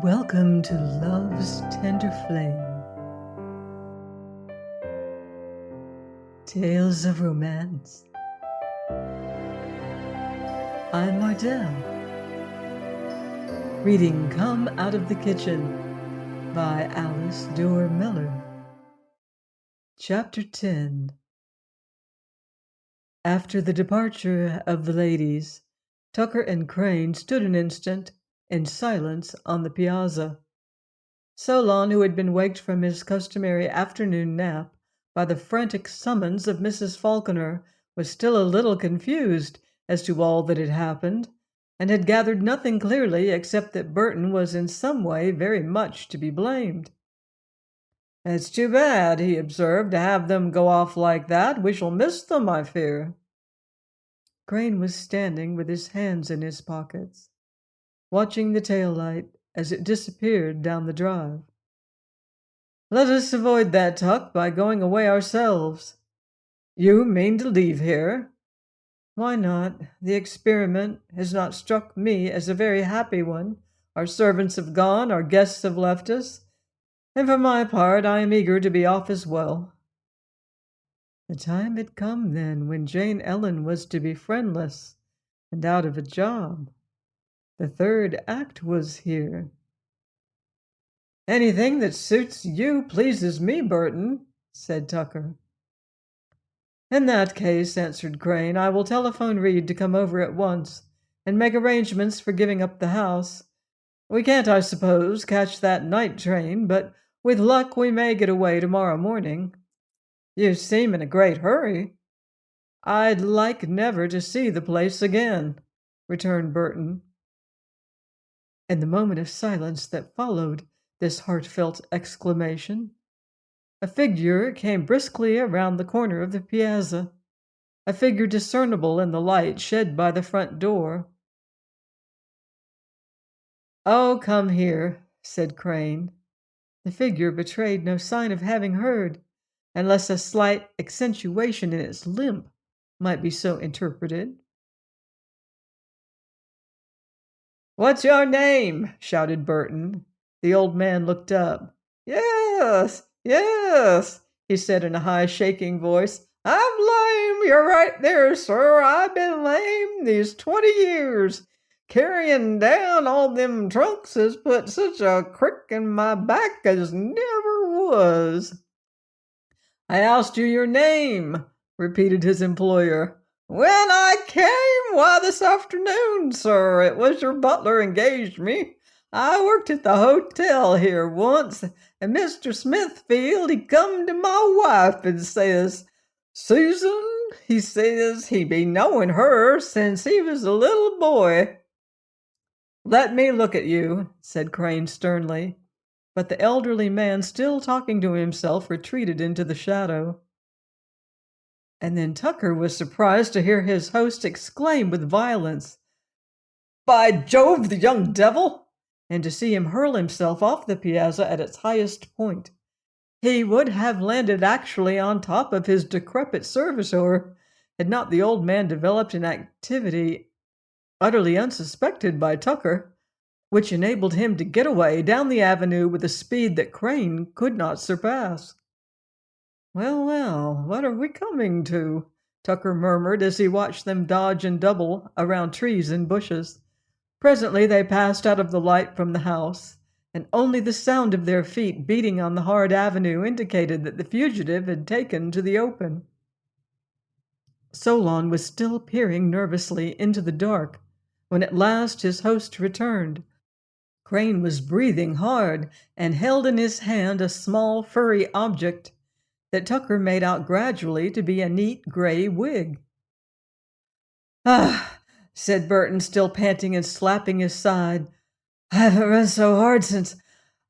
Welcome to Love's Tender Flame. Tales of Romance. I'm Mardell. Reading Come Out of the Kitchen by Alice Duer Miller. Chapter 10. After the departure of the ladies, Tucker and Crane stood an instant in silence on the piazza. Solon, who had been waked from his customary afternoon nap by the frantic summons of Mrs. Falconer, was still a little confused as to all that had happened, and had gathered nothing clearly except that Burton was in some way very much to be blamed. "It's too bad," he observed, "to have them go off like that. We shall miss them, I fear." Crane was standing with his hands in his pockets, watching the tail light as it disappeared down the drive. "Let us avoid that, Tuck, by going away ourselves." "You mean to leave here?" "Why not? The experiment has not struck me as a very happy one. Our servants have gone, our guests have left us, and for my part I am eager to be off as well." The time had come, then, when Jane Ellen was to be friendless and out of a job. The third act was here. "Anything that suits you pleases me, Burton," said Tucker. "In that case," answered Crane, "I will telephone Reed to come over at once and make arrangements for giving up the house. We can't, I suppose, catch that night train, but with luck we may get away tomorrow morning." "You seem in a great hurry." "I'd like never to see the place again," returned Burton. In the moment of silence that followed this heartfelt exclamation, a figure came briskly around the corner of the piazza, a figure discernible in the light shed by the front door. "Oh, come here," said Crane. The figure betrayed no sign of having heard, unless a slight accentuation in its limp might be so interpreted. "What's your name?" shouted Burton. The old man looked up. "Yes, yes," he said in a high, shaking voice. "I'm lame. You're right there, sir. I've been lame these 20 years. Carrying down all them trunks has put such a crick in my back as never was." "I asked you your name," repeated his employer. "When I came, why, this afternoon, sir. It was your butler engaged me. I worked at the hotel here once, and Mr. Smithfield, he come to my wife and says, 'Susan,' he says, 'he be knowing her since he was a little boy.'" "Let me look at you," said Crane sternly, but the elderly man, still talking to himself, retreated into the shadow. And then Tucker was surprised to hear his host exclaim with violence, "By Jove, the young devil!" and to see him hurl himself off the piazza at its highest point. He would have landed actually on top of his decrepit servitor had not the old man developed an activity utterly unsuspected by Tucker, which enabled him to get away down the avenue with a speed that Crane could not surpass. "Well, well, what are we coming to?" Tucker murmured as he watched them dodge and double around trees and bushes. Presently they passed out of the light from the house, and only the sound of their feet beating on the hard avenue indicated that the fugitive had taken to the open. Solon was still peering nervously into the dark when at last his host returned. Crane was breathing hard and held in his hand a small furry object that Tucker made out gradually to be a neat gray wig. "Ah," said Burton, still panting and slapping his side. "I haven't run so hard since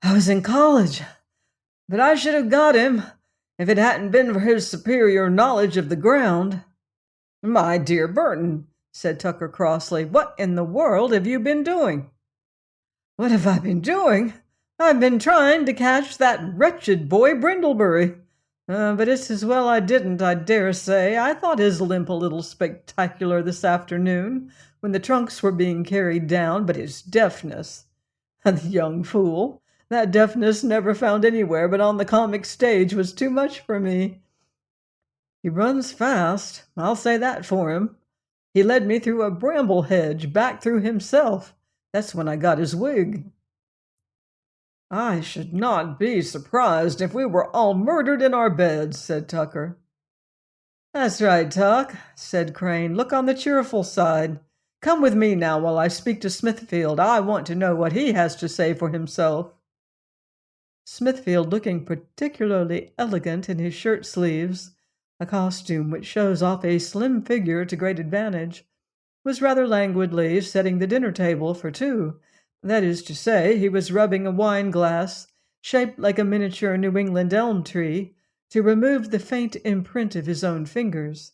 I was in college. But I should have got him if it hadn't been for his superior knowledge of the ground." "My dear Burton," said Tucker crossly, "what in the world have you been doing?" "What have I been doing? I've been trying to catch that wretched boy Brindlebury. But it's as well I didn't, I dare say. I thought his limp a little spectacular this afternoon when the trunks were being carried down, but his deafness. The young fool! That deafness never found anywhere but on the comic stage was too much for me. He runs fast, I'll say that for him. He led me through a bramble hedge, back through himself. That's when I got his wig. I should not be surprised if we were all murdered in our beds, said Tucker. That's right, Tuck, said Crane. Look on the cheerful side. Come with me now while I speak to Smithfield. I want to know what he has to say for himself. Smithfield, looking particularly elegant in his shirt sleeves, a costume which shows off a slim figure to great advantage, was rather languidly setting the dinner table for two. That is to say, he was rubbing a wine glass, shaped like a miniature New England elm tree, to remove the faint imprint of his own fingers.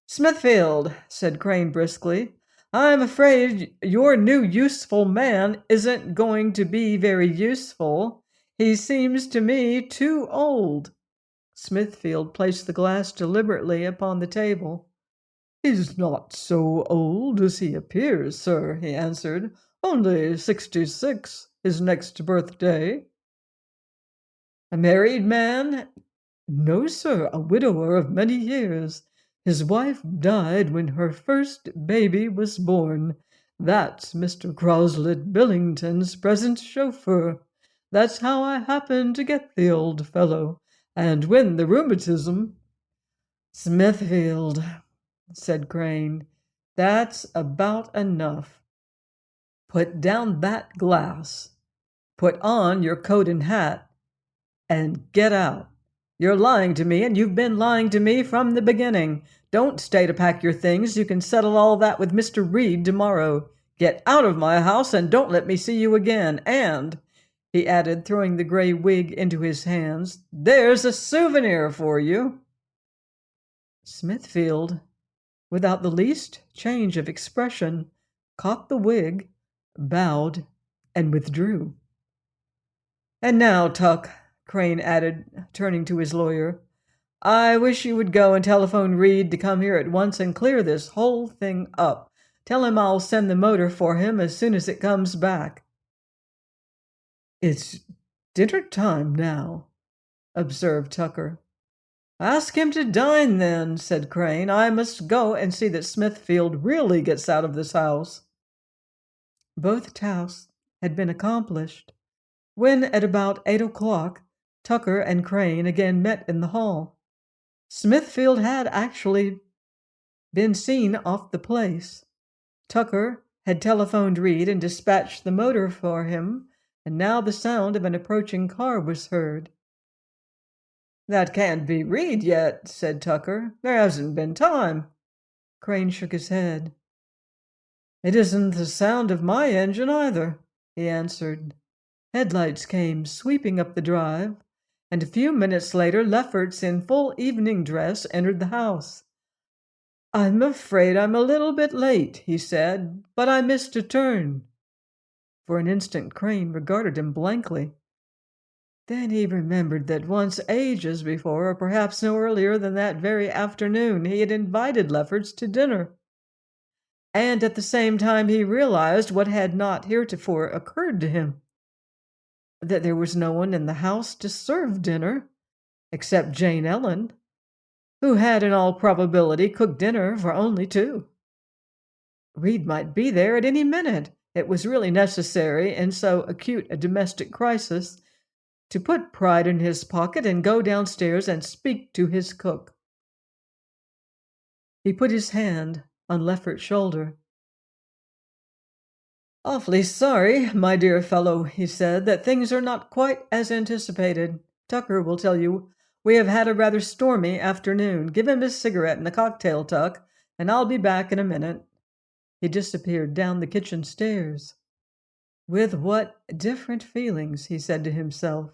Smithfield, said Crane briskly, I'm afraid your new useful man isn't going to be very useful. He seems to me too old. Smithfield placed the glass deliberately upon the table. He's not so old as he appears, sir, he answered. Only 66, his next birthday. A married man? No, sir, a widower of many years. His wife died when her first baby was born. That's Mr. Croslet Billington's present chauffeur. That's how I happened to get the old fellow. And when the rheumatism— Smithfield, said Crane, that's about enough. Put down that glass. Put on your coat and hat. And get out. You're lying to me, and you've been lying to me from the beginning. Don't stay to pack your things. You can settle all that with Mr. Reed tomorrow. Get out of my house, and don't let me see you again. And, he added, throwing the gray wig into his hands, there's a souvenir for you. Smithfield, without the least change of expression, caught the wig, bowed, and withdrew. And now, Tuck, Crane added, turning to his lawyer, I wish you would go and telephone Reed to come here at once and clear this whole thing up. Tell him I'll send the motor for him as soon as it comes back. It's dinner time now, observed Tucker. Ask him to dine, then, said Crane. I must go and see that Smithfield really gets out of this house. Both tasks had been accomplished when, at about 8 o'clock, Tucker and Crane again met in the hall. Smithfield had actually been seen off the place. Tucker had telephoned Reed and dispatched the motor for him, and now the sound of an approaching car was heard. That can't be Reed yet, said Tucker. There hasn't been time. Crane shook his head. It isn't the sound of my engine either, he answered. Headlights came sweeping up the drive, and a few minutes later Lefferts in full evening dress entered the house. I'm afraid I'm a little bit late, he said, but I missed a turn. For an instant Crane regarded him blankly. Then he remembered that once ages before, or perhaps no earlier than that very afternoon, he had invited Lefferts to dinner. And at the same time he realized what had not heretofore occurred to him, that there was no one in the house to serve dinner, except Jane Ellen, who had in all probability cooked dinner for only two. Reed might be there at any minute. It was really necessary, in so acute a domestic crisis, to put pride in his pocket and go downstairs and speak to his cook. He put his hand on Lefferts' shoulder. Awfully sorry, my dear fellow, he said, that things are not quite as anticipated. Tucker will tell you we have had a rather stormy afternoon. Give him his cigarette and a cocktail, Tuck, and I'll be back in a minute. He disappeared down the kitchen stairs. With what different feelings, he said to himself,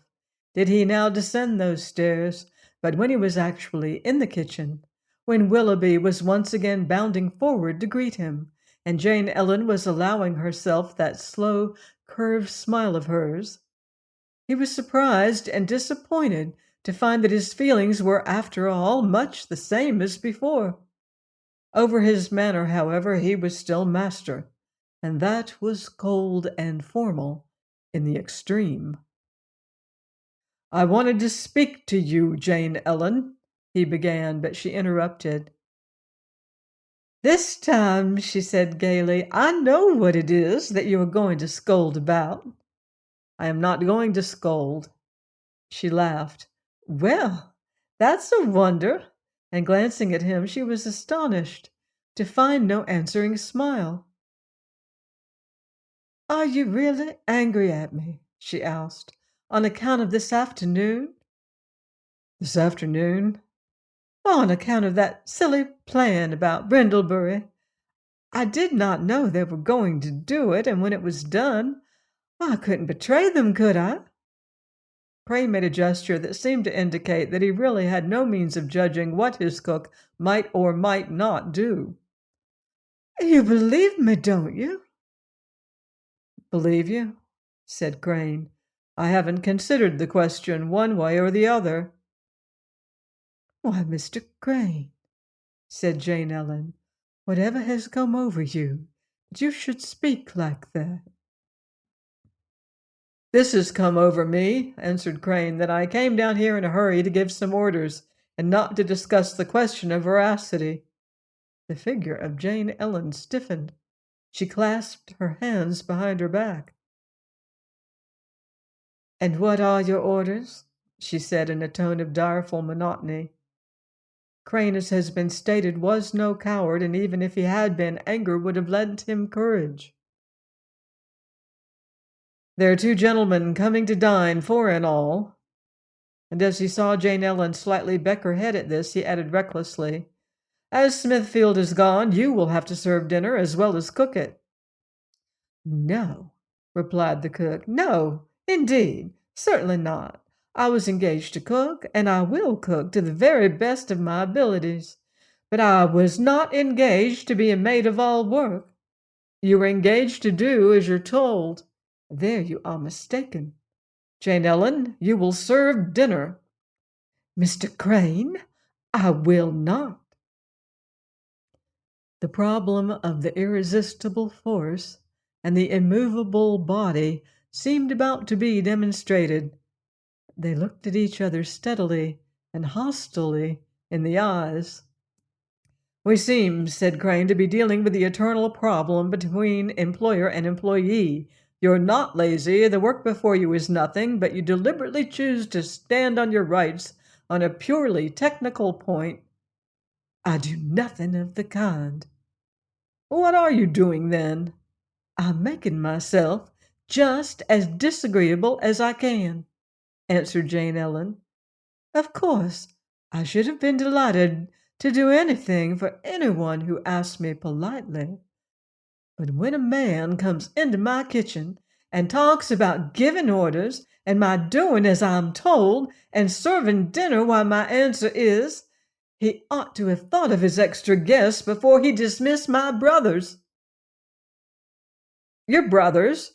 did he now descend those stairs? But when he was actually in the kitchen, when Willoughby was once again bounding forward to greet him, and Jane Ellen was allowing herself that slow, curved smile of hers, he was surprised and disappointed to find that his feelings were, after all, much the same as before. Over his manner, however, he was still master, and that was cold and formal, in the extreme. "I wanted to speak to you, Jane Ellen," he began, but she interrupted. "This time," she said gaily, "I know what it is that you are going to scold about." "I am not going to scold." She laughed. "Well, that's a wonder." And glancing at him, she was astonished to find no answering smile. "Are you really angry at me?" she asked, "on account of this afternoon?" "This afternoon?" "Well, on account of that silly plan about Brindlebury. I did not know they were going to do it, and when it was done, well, I couldn't betray them, could I?" Crane made a gesture that seemed to indicate that he really had no means of judging what his cook might or might not do. "You believe me, don't you?" "Believe you?" said Crane. "I haven't considered the question one way or the other." "Why, Mr. Crane," said Jane Ellen, "whatever has come over you, that you should speak like that?" "This has come over me," answered Crane, "that I came down here in a hurry to give some orders, and not to discuss the question of veracity." The figure of Jane Ellen stiffened. She clasped her hands behind her back. "And what are your orders?" she said in a tone of direful monotony. Crane, as has been stated, was no coward, and even if he had been, anger would have lent him courage. "There are two gentlemen coming to dine, four in all." And as he saw Jane Ellen slightly beck her head at this, he added recklessly, "As Smithfield is gone, you will have to serve dinner as well as cook it." "No," replied the cook. "No, indeed, certainly not. I was engaged to cook, and I will cook to the very best of my abilities. But I was not engaged to be a maid of all work. You were engaged to do as you're told. There you are mistaken. Jane Ellen, you will serve dinner." "Mr. Crane, I will not." The problem of the irresistible force and the immovable body seemed about to be demonstrated. They looked at each other steadily and hostilely in the eyes. "We seem," said Crane, "to be dealing with the eternal problem between employer and employee. You're not lazy, the work before you is nothing, but you deliberately choose to stand on your rights on a purely technical point." "I do nothing of the kind." "What are you doing then?" "I'm making myself just as disagreeable as I can," answered Jane Ellen. "Of course, I should have been delighted to do anything for anyone who asked me politely. But when a man comes into my kitchen and talks about giving orders and my doing as I'm told and serving dinner while my answer is, he ought to have thought of his extra guests before he dismissed my brothers." "Your brothers?"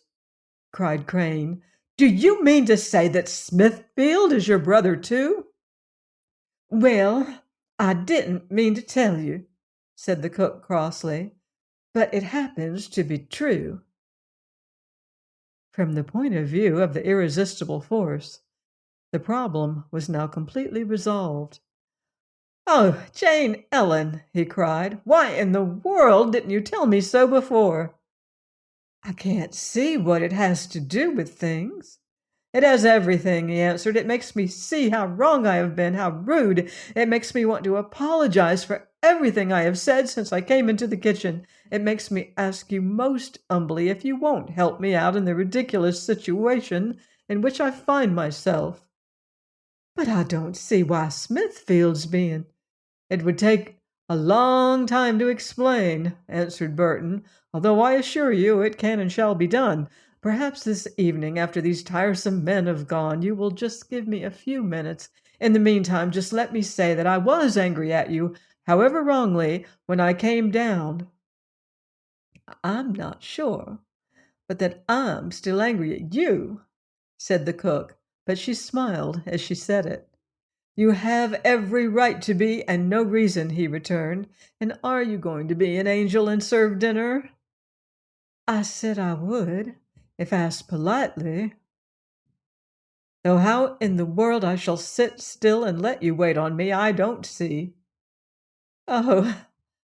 cried Crane. "Do you mean to say that Smithfield is your brother too?" "Well, I didn't mean to tell you," said the cook crossly, "but it happens to be true." From the point of view of the irresistible force, the problem was now completely resolved. "Oh, Jane Ellen," he cried, "why in the world didn't you tell me so before?" "I can't see what it has to do with things." "It has everything," he answered. "It makes me see how wrong I have been, how rude. It makes me want to apologize for everything I have said since I came into the kitchen. It makes me ask you most humbly if you won't help me out in the ridiculous situation in which I find myself." "But I don't see why Smithfield's being—" "It would take a long time to explain," answered Burton, "although I assure you it can and shall be done. Perhaps this evening, after these tiresome men have gone, you will just give me a few minutes. In the meantime, just let me say that I was angry at you, however wrongly, when I came down." "I'm not sure but that I'm still angry at you," said the cook, but she smiled as she said it. "You have every right to be, and no reason," he returned. "And are you going to be an angel and serve dinner?" "I said I would, if asked politely. Though how in the world I shall sit still and let you wait on me, I don't see." "Oh,"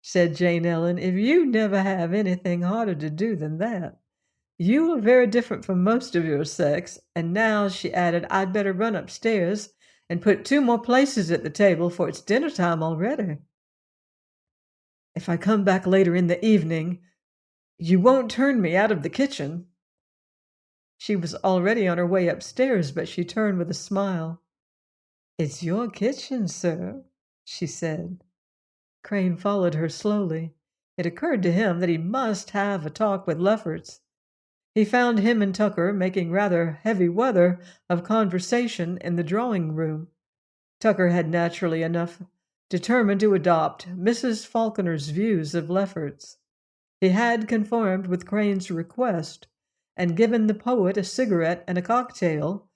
said Jane Ellen, "if you never have anything harder to do than that. You are very different from most of your sex. And now," she added, "I'd better run upstairs and put 2 more places at the table, for it's dinner time already. If I come back later in the evening, you won't turn me out of the kitchen." She was already on her way upstairs, but she turned with a smile. "It's your kitchen, sir," she said. Crane followed her slowly. It occurred to him that he must have a talk with Lefferts. He found him and Tucker making rather heavy weather of conversation in the drawing room. Tucker had naturally enough determined to adopt Mrs. Falconer's views of Lefferts. He had conformed with Crane's request and given the poet a cigarette and a cocktail,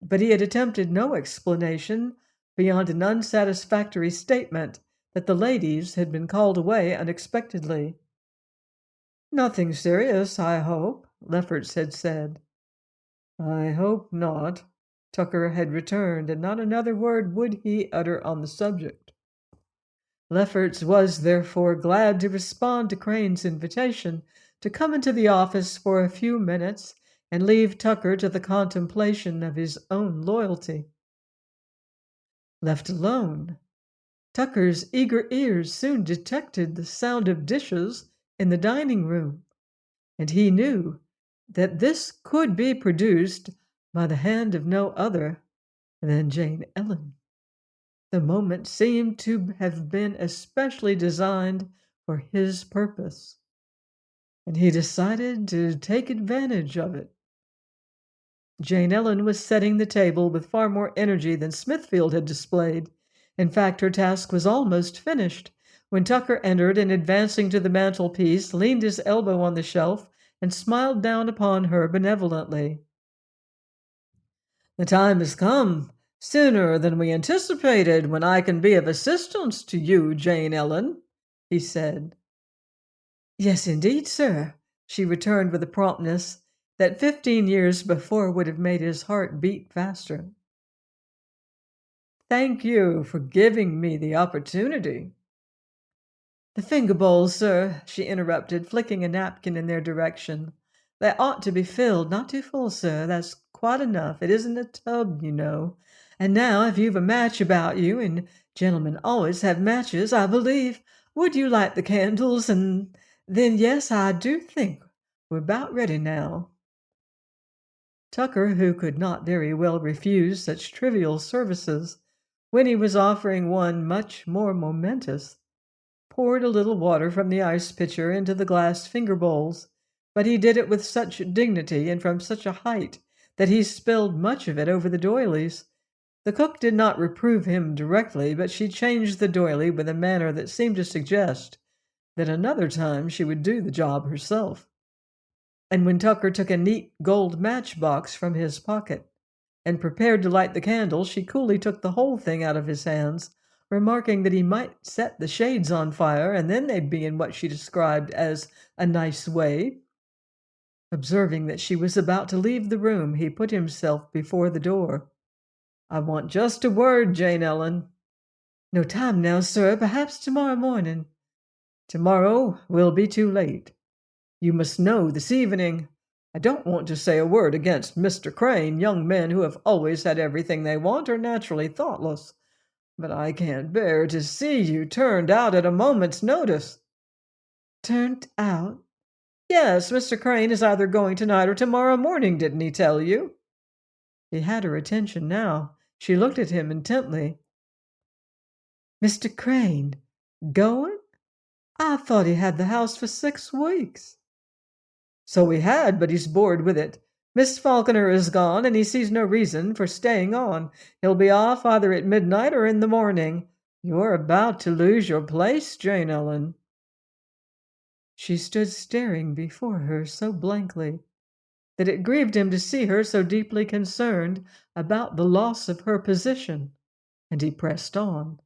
but he had attempted no explanation beyond an unsatisfactory statement that the ladies had been called away unexpectedly. "Nothing serious, I hope," Lefferts had said. "I hope not." Tucker had returned, and not another word would he utter on the subject. Lefferts was therefore glad to respond to Crane's invitation to come into the office for a few minutes and leave Tucker to the contemplation of his own loyalty. Left alone, Tucker's eager ears soon detected the sound of dishes in the dining room, and he knew that this could be produced by the hand of no other than Jane Ellen. The moment seemed to have been especially designed for his purpose, and he decided to take advantage of it. Jane Ellen was setting the table with far more energy than Smithfield had displayed. In fact, her task was almost finished when Tucker entered and, advancing to the mantelpiece, leaned his elbow on the shelf and smiled down upon her benevolently. "The time has come, sooner than we anticipated, when I can be of assistance to you, Jane Ellen," he said. "Yes, indeed, sir," she returned with a promptness that 15 years before would have made his heart beat faster. "Thank you for giving me the opportunity." "The finger bowls, sir," she interrupted, flicking a napkin in their direction. "They ought to be filled, not too full, sir. That's quite enough. It isn't a tub, you know. And now, if you've a match about you, and gentlemen always have matches, I believe, would you light the candles? And then, yes, I do think we're about ready now." Tucker, who could not very well refuse such trivial services when he was offering one much more momentous, poured a little water from the ice pitcher into the glass finger bowls, but he did it with such dignity and from such a height that he spilled much of it over the doilies. The cook did not reprove him directly, but she changed the doily with a manner that seemed to suggest that another time she would do the job herself. And when Tucker took a neat gold matchbox from his pocket and prepared to light the candle, she coolly took the whole thing out of his hands, remarking that he might set the shades on fire, and then they'd be in what she described as a nice way. Observing that she was about to leave the room, he put himself before the door. "I want just a word, Jane Ellen." "No time now, sir. Perhaps tomorrow morning." "Tomorrow will be too late. You must know this evening. I don't want to say a word against Mr. Crane. Young men who have always had everything they want are naturally thoughtless. But I can't bear to see you turned out at a moment's notice." "Turned out?" "Yes, Mr. Crane is either going tonight or tomorrow morning. Didn't he tell you?" He had her attention now. She looked at him intently. "Mr. Crane going? I thought he had the house for 6 weeks." "So he had, but he's bored with it. Miss Falconer is gone, and he sees no reason for staying on. He'll be off either at midnight or in the morning. You're about to lose your place, Jane Ellen." She stood staring before her so blankly that it grieved him to see her so deeply concerned about the loss of her position, and he pressed on.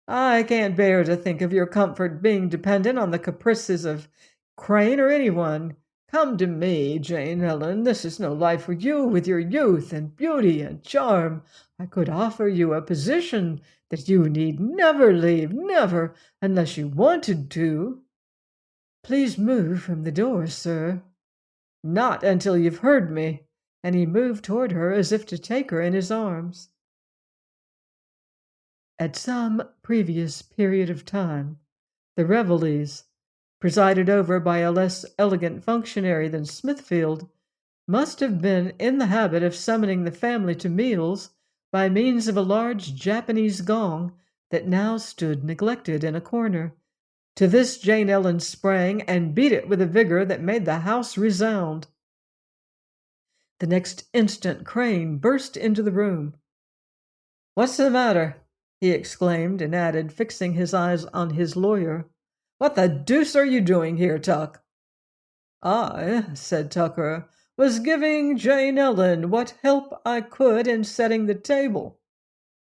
"I can't bear to think of your comfort being dependent on the caprices of Crane or anyone. Come to me, Jane Ellen. This is no life for you with your youth and beauty and charm. I could offer you a position that you need never leave, never, unless you wanted to. Please move from the door, sir. Not until you've heard me. And he moved toward her as if to take her in his arms. At some previous period of time, the Reveilles, presided over by a less elegant functionary than Smithfield, must have been in the habit of summoning the family to meals by means of a large Japanese gong that now stood neglected in a corner. To this Jane Ellen sprang and beat it with a vigor that made the house resound. The next instant Crane burst into the room. "What's the matter?" he exclaimed, and added, fixing his eyes on his lawyer, "What the deuce are you doing here, Tuck?" "I," said Tucker, "was giving Jane Ellen what help I could in setting the table."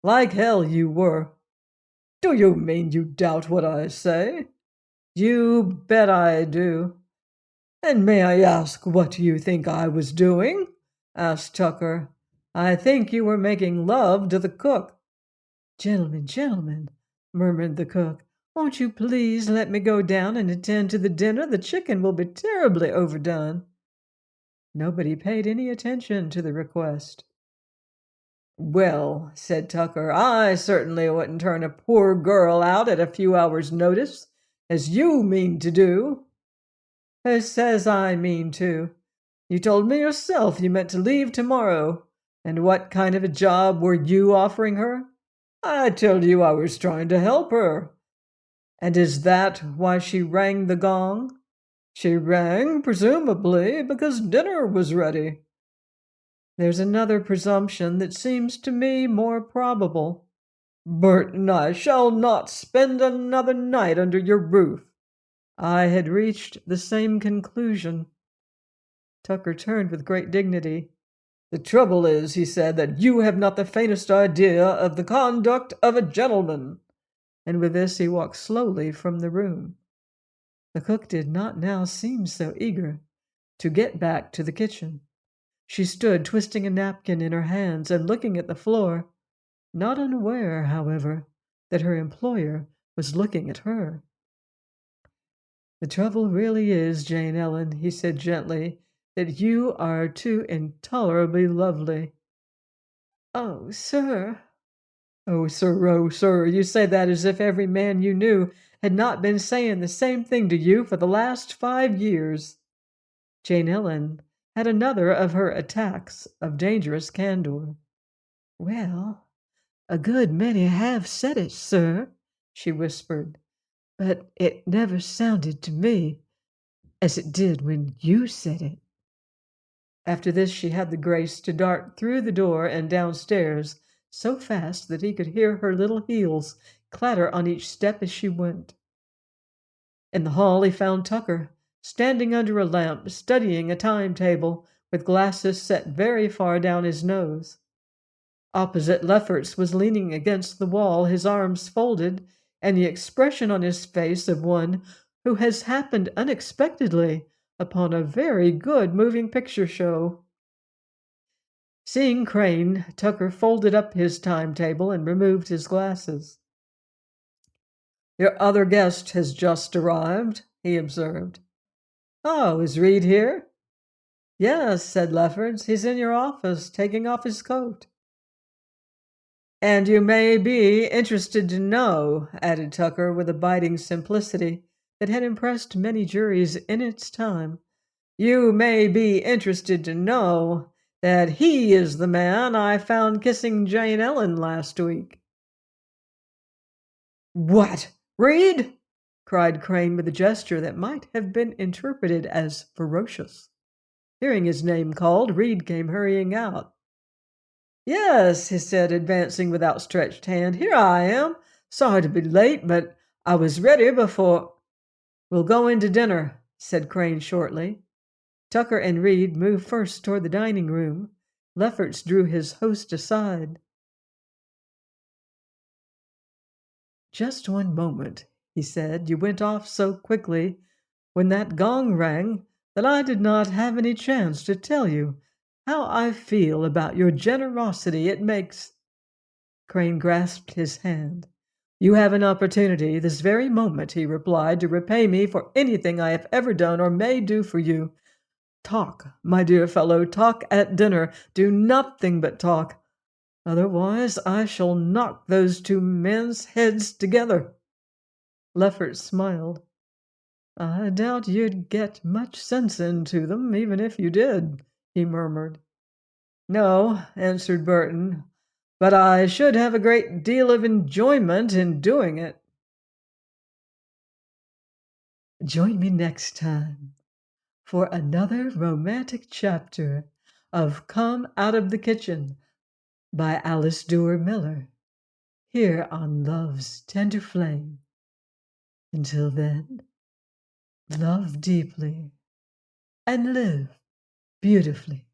"Like hell you were." "Do you mean you doubt what I say?" "You bet I do." "And may I ask what you think I was doing?" asked Tucker. "I think you were making love to the cook." "Gentlemen, gentlemen," murmured the cook, "won't you please let me go down and attend to the dinner? The chicken will be terribly overdone." Nobody paid any attention to the request. "Well," said Tucker, "I certainly wouldn't turn a poor girl out at a few hours' notice, as you mean to do." "Who says I mean to? You told me yourself you meant to leave tomorrow. And what kind of a job were you offering her?" "I told you I was trying to help her." "And is that why she rang the gong?" "She rang, presumably, because dinner was ready." "There's another presumption that seems to me more probable." "Burton, I shall not spend another night under your roof." I had reached the same conclusion. Tucker turned with great dignity. "The trouble is," he said, "that you have not the faintest idea of the conduct of a gentleman." And with this he walked slowly from the room. The cook did not now seem so eager to get back to the kitchen. She stood twisting a napkin in her hands and looking at the floor, not unaware, however, that her employer was looking at her. "The trouble really is, Jane Ellen," he said gently, "that you are too intolerably lovely." "Oh, sir." "Oh, sir, oh, sir. You say that as if every man you knew had not been saying the same thing to you for the last 5 years." Jane Ellen had another of her attacks of dangerous candor. "Well, a good many have said it, sir," she whispered, "but it never sounded to me as it did when you said it." After this she had the grace to dart through the door and downstairs so fast that he could hear her little heels clatter on each step as she went. In the hall he found Tucker, standing under a lamp, studying a timetable, with glasses set very far down his nose. Opposite, Lefferts was leaning against the wall, his arms folded, and the expression on his face of one who has happened unexpectedly upon a very good moving picture show. Seeing Crane, Tucker folded up his timetable and removed his glasses. "Your other guest has just arrived," he observed. "Oh, is Reed here?" "Yes," said Lefferts. "He's in your office, taking off his coat." "And you may be interested to know," added Tucker with a biting simplicity that had impressed many juries in its time, "you may be interested to know that he is the man I found kissing Jane Ellen last week." "What? Reed?" cried Crane with a gesture that might have been interpreted as ferocious. Hearing his name called, Reed came hurrying out. "Yes," he said, advancing with outstretched hand. "Here I am. Sorry to be late, but I was ready before—" "We'll go in to dinner," said Crane shortly. Tucker and Reed moved first toward the dining room. Lefferts drew his host aside. "Just one moment," he said. "You went off so quickly. When that gong rang, that I did not have any chance to tell you how I feel about your generosity. It makes. Crane grasped his hand. You have an opportunity this very moment, he replied, to repay me for anything I have ever done or may do for you. Talk, my dear fellow, talk at dinner. Do nothing but talk. Otherwise, I shall knock those two men's heads together. Leffert smiled. I doubt you'd get much sense into them, even if you did, he murmured. No, answered Burton, but I should have a great deal of enjoyment in doing it. Join me next time for another romantic chapter of Come Out of the Kitchen by Alice Duer Miller, here on Love's Tender Flame. Until then, love deeply and live beautifully.